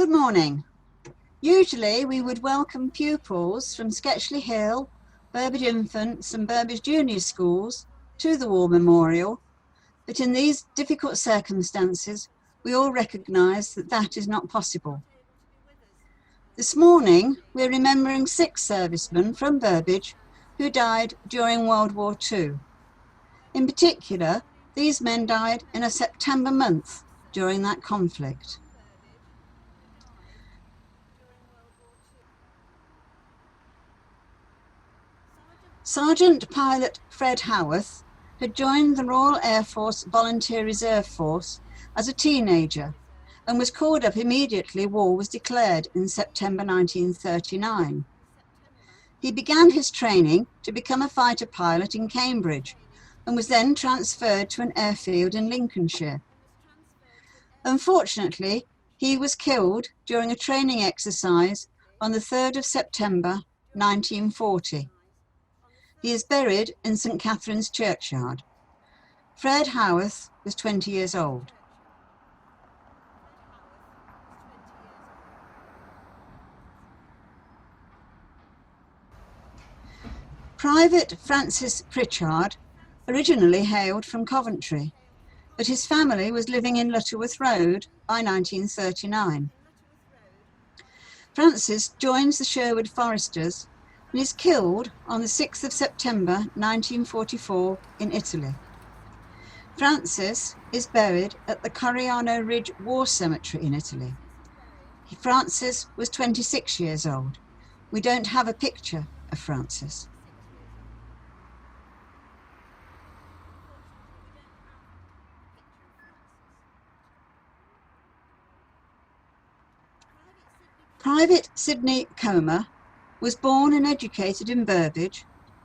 Good morning. Usually we would welcome pupils from Sketchley Hill, Burbage Infants and Burbage Junior Schools to the War Memorial, but in these difficult circumstances we all recognise that that is not possible. This morning we're remembering 6 servicemen from Burbage who died during World War II. In particular, these men died in a September month during that conflict. Sergeant Pilot Fred Howarth had joined the Royal Air Force Volunteer Reserve Force as a teenager and was called up immediately war was declared in September 1939. He began his training to become a fighter pilot in Cambridge and was then transferred to an airfield in Lincolnshire. Unfortunately, he was killed during a training exercise on the 3rd of September 1940. He is buried in St Catherine's Churchyard. Fred Howarth was 20 years old. Private Francis Pritchard originally hailed from Coventry, but his family was living in Lutterworth Road by 1939. Francis joins the Sherwood Foresters and is killed on the 6th of September 1944 in Italy. Francis is buried at the Coriano Ridge War Cemetery in Italy. Francis was 26 years old. We don't have a picture of Francis. Private Sidney Comer was born and educated in Burbage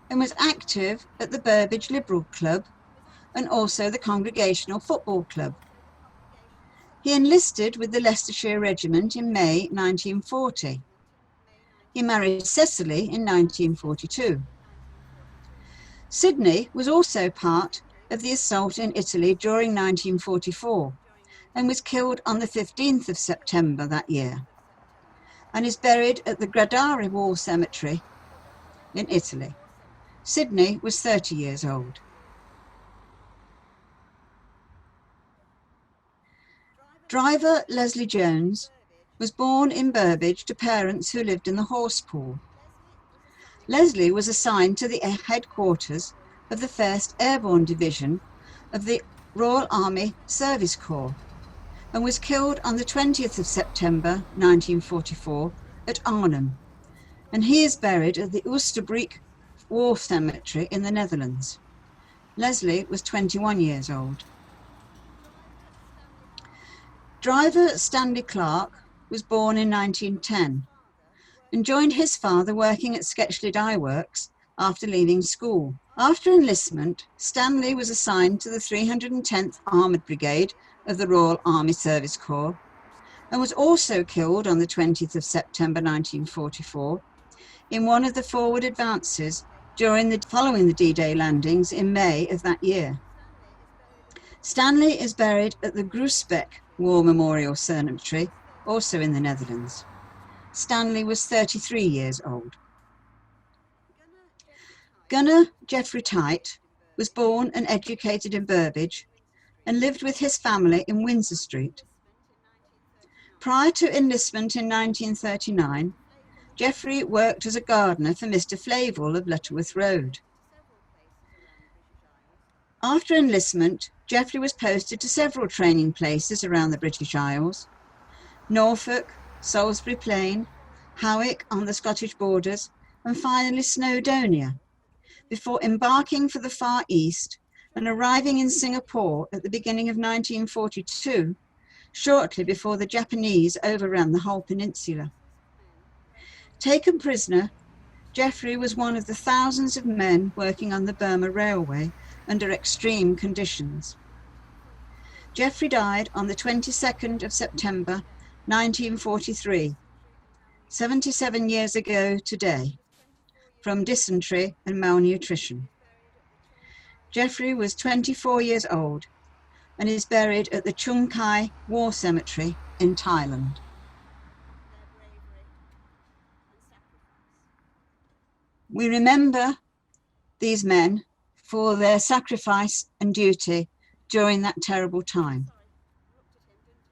and was active at the Burbage Liberal Club and also the Congregational Football Club. He enlisted with the Leicestershire Regiment in May 1940. He married Cecily in 1942. Sidney was also part of the assault in Italy during 1944 and was killed on the 15th of September that year, and is buried at the Gradari War Cemetery in Italy. Sidney was 30 years old. Driver Leslie Jones was born in Burbage to parents who lived in the Horsepool. Leslie was assigned to the headquarters of the 1st Airborne Division of the Royal Army Service Corps and was killed on the 20th of September 1944 at Arnhem, and he is buried at the Oosterbeek War Cemetery in the Netherlands. Leslie was 21 years old. Driver Stanley Clark was born in 1910 and joined his father working at Sketchley Dye Works after leaving school. After enlistment, Stanley was assigned to the 310th Armoured Brigade of the Royal Army Service Corps and was also killed on the 20th of September 1944 in one of the forward advances following the D-Day landings in May of that year. Stanley is buried at the Groesbeek War Memorial Cemetery, also in the Netherlands. Stanley was 33 years old. Gunner Geoffrey Tite was born and educated in Burbage and lived with his family in Windsor Street. Prior to enlistment in 1939, Geoffrey worked as a gardener for Mr. Flavel of Lutterworth Road. After enlistment, Geoffrey was posted to several training places around the British Isles: Norfolk, Salisbury Plain, Howick on the Scottish borders, and finally Snowdonia, before embarking for the Far East and arriving in Singapore at the beginning of 1942, shortly before the Japanese overran the whole peninsula. Taken prisoner, Geoffrey was one of the thousands of men working on the Burma Railway under extreme conditions. Geoffrey died on the 22nd of September 1943, 77 years ago today, from dysentery and malnutrition. Geoffrey was 24 years old and is buried at the Chung Kai War Cemetery in Thailand. We remember these men for their sacrifice and duty during that terrible time.